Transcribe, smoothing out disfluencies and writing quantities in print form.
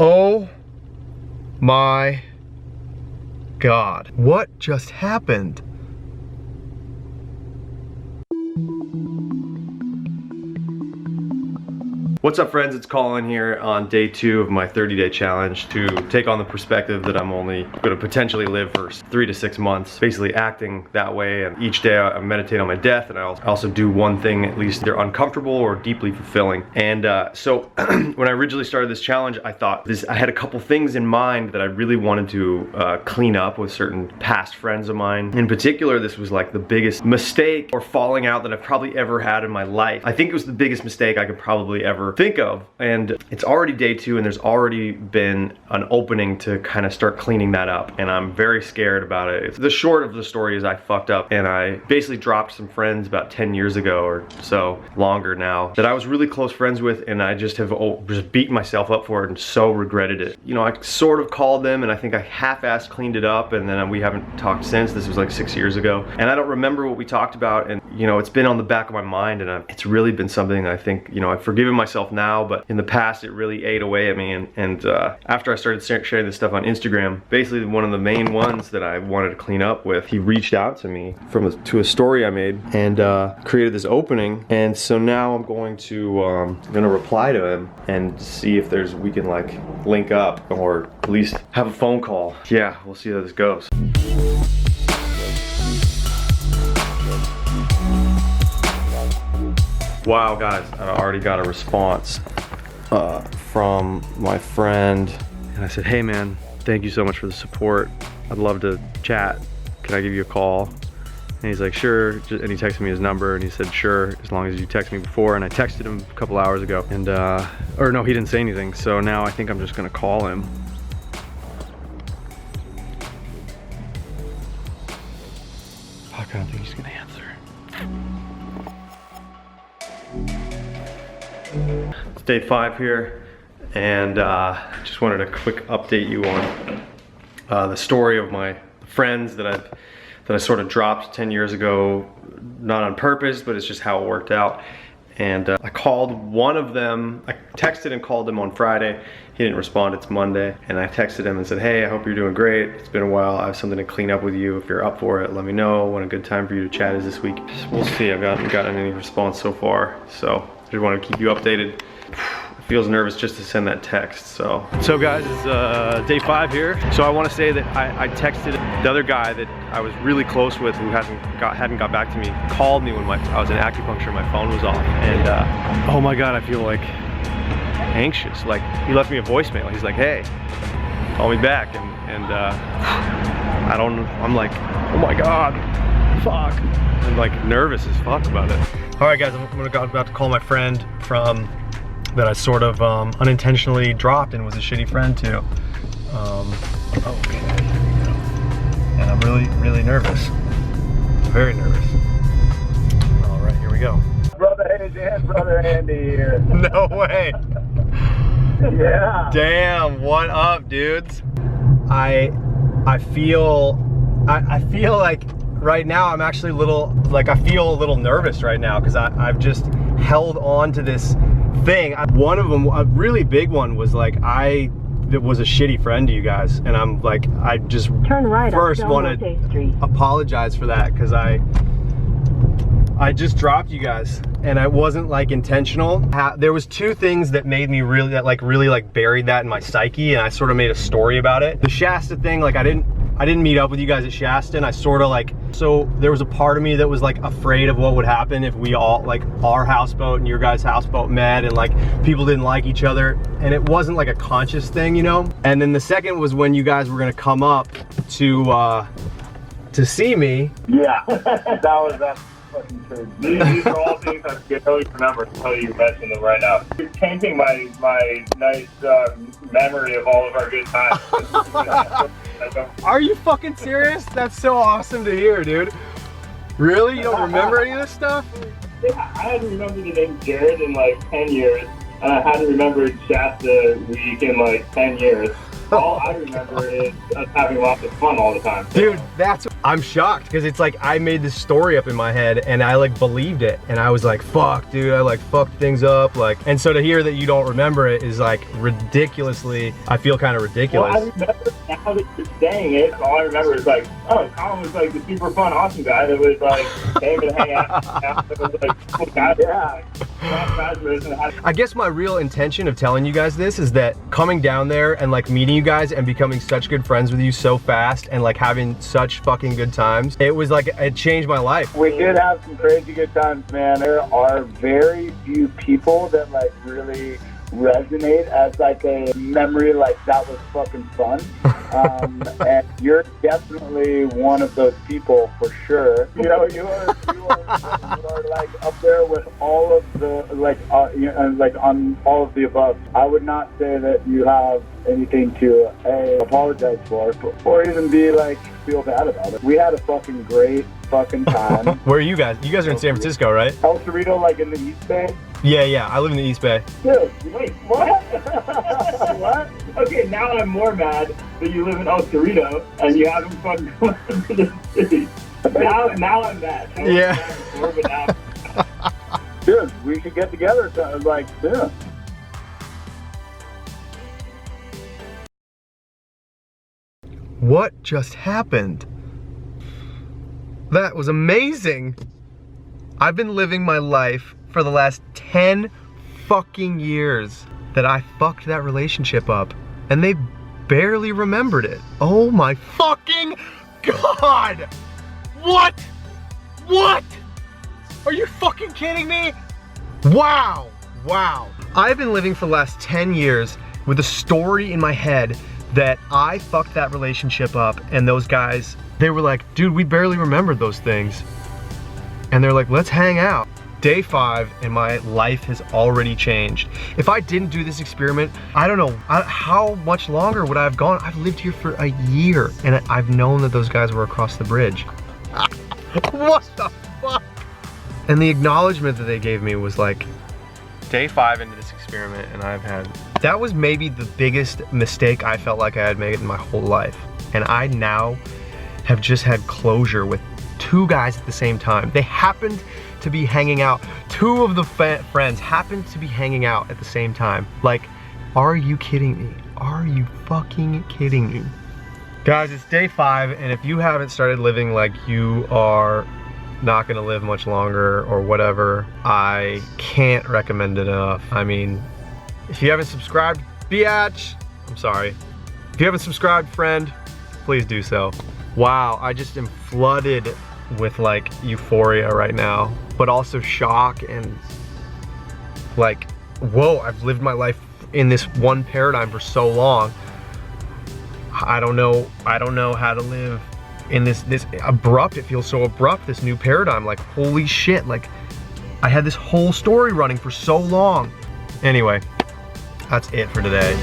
Oh my God. What just happened? What's up, friends? It's Colin here on day 2 of my 30-day challenge to take on the perspective that I'm only going to potentially live for 3 to 6 months, basically acting that way. And each day I meditate on my death, and I also do one thing at least either uncomfortable or deeply fulfilling. And so when I originally started this challenge, I thought I had a couple things in mind that I really wanted to clean up with certain past friends of mine. In particular, this was like the biggest mistake or falling out that I've probably ever had in my life. I think it was the biggest mistake I could probably ever think of, and it's already day 2 and there's already been an opening to kind of start cleaning that up, and I'm very scared about it. The short of the story is I fucked up and I basically dropped some friends about 10 years ago or so, longer now, that I was really close friends with, and I just have just beaten myself up for it and so regretted it. You know, I sort of called them and I think I half-assed cleaned it up, and then we haven't talked since. This was like 6 years ago, and I don't remember what we talked about, and you know, it's been on the back of my mind, and it's really been something I think, you know, I've forgiven myself now, but in the past it really ate away at me. And after I started sharing this stuff on Instagram, basically one of the main ones that I wanted to clean up with, he reached out to me to a story I made and created this opening. And so now I'm going to reply to him and see if we can like link up or at least have a phone call. Yeah, we'll see how this goes. Wow, guys, I already got a response from my friend. And I said, hey man, thank you so much for the support. I'd love to chat. Can I give you a call? And he's like, sure. And he texted me his number and he said, sure, as long as you text me before. And I texted him a couple hours ago, and or no, he didn't say anything. So now I think I'm just gonna call him. Fuck, I don't think he's gonna answer. It's day 5 here, and just wanted to quick update you on the story of my friends that I sort of dropped 10 years ago, not on purpose, but it's just how it worked out. And I called one of them. I texted and called him on Friday. He didn't respond. It's Monday, and I texted him and said, hey, I hope you're doing great. It's been a while. I have something to clean up with you. If you're up for it, let me know when a good time for you to chat is this week. We'll see. I haven't gotten any response so far, so I just want to keep you updated. It feels nervous just to send that text. So guys, it's day 5 here. So I want to say that I texted the other guy that I was really close with, who hadn't got back to me, called me when I was in acupuncture. My phone was off, and oh my God, I feel like anxious. Like, he left me a voicemail. He's like, hey, call me back, and I'm like, oh my God, fuck. I'm like nervous as fuck about it. All right, guys, I'm about to call my friend that I sort of unintentionally dropped and was a shitty friend to. Okay, here we go. And I'm really nervous. Very nervous. All right, here we go. Brother Adrian, brother Andy here. No way. Yeah. Damn, what up, dudes? I feel like right now I'm actually I feel a little nervous right now, because I've just held on to this thing. One of them, a really big one, was like that was a shitty friend to you guys, and I'm like, I just first want to apologize for that, because I just dropped you guys, and it wasn't like intentional. There was 2 things that made me really buried that in my psyche, and I sort of made a story about it. The Shasta thing, like I didn't meet up with you guys at Shasta, and I sort of so there was a part of me that was like afraid of what would happen if we all, like, our houseboat and your guys' houseboat met, and like people didn't like each other, and it wasn't like a conscious thing, you know? And then the second was when you guys were gonna come up to see me. Yeah, that's fucking true. These are all things I barely remember until you mention them right now. You're tainting my nice memory of all of our good times. Are you fucking serious? That's so awesome to hear, dude. Really? You don't remember any of this stuff? Yeah, I hadn't remembered the name Jared in like 10 years, and I hadn't remembered Shasta Week in like 10 years. All I remember is us having lots of fun all the time. Dude, that's I'm shocked because it's like I made this story up in my head and I like believed it, and I was like, fuck dude, I like fucked things up, like, and so to hear that you don't remember it is like ridiculously, I feel kind of ridiculous. Well, I remember now that you're saying it, all I remember is like, oh, Colin was like the super fun, awesome guy that was like came to hang out. It was like, cool guy. Yeah. I guess my real intention of telling you guys this is that coming down there and like meeting you guys and becoming such good friends with you so fast and like having such fucking good times, it was like, it changed my life. We did have some crazy good times, man. There are very few people that like really resonate as like a memory like that was fucking fun. And you're definitely one of those people for sure. You know, you are like up there with all of the like like on all of the above. I would not say that you have anything to apologize for or even be like feel bad about it. We had a fucking great fucking time. Where are you guys? You guys are in San Francisco, right? El Cerrito, like in the East Bay. Yeah, I live in the East Bay. Dude, wait, what? What? Okay, now I'm more mad that you live in El Cerrito and you haven't fucking gone to the city. Now I'm mad. Yeah. Dude, we should get together like soon. What just happened? That was amazing. I've been living my life for the last 10 fucking years that I fucked that relationship up, and they barely remembered it. Oh my fucking God! What? What? Are you fucking kidding me? Wow, wow. I've been living for the last 10 years with a story in my head that I fucked that relationship up, and those guys, they were like, dude, we barely remembered those things. And they're like, let's hang out. Day 5 and my life has already changed. If I didn't do this experiment, I don't know, how much longer would I have gone? I've lived here for a year and I've known that those guys were across the bridge. What the fuck? And the acknowledgement that they gave me was like, day 5 into this experiment and that was maybe the biggest mistake I felt like I had made in my whole life. And I now have just had closure with 2 guys at the same time. They happened to be hanging out. 2 of the friends happened to be hanging out at the same time. Like, are you kidding me? Are you fucking kidding me? Guys, it's day 5, and if you haven't started living like you are not gonna live much longer or whatever, I can't recommend it enough. I mean, if you haven't subscribed, biatch, I'm sorry. If you haven't subscribed, friend, please do so. Wow, I just am flooded with like euphoria right now, but also shock and like, whoa, I've lived my life in this one paradigm for so long. I don't know how to live in this abrupt, it feels so abrupt, this new paradigm. Like, holy shit, like I had this whole story running for so long. Anyway, that's it for today.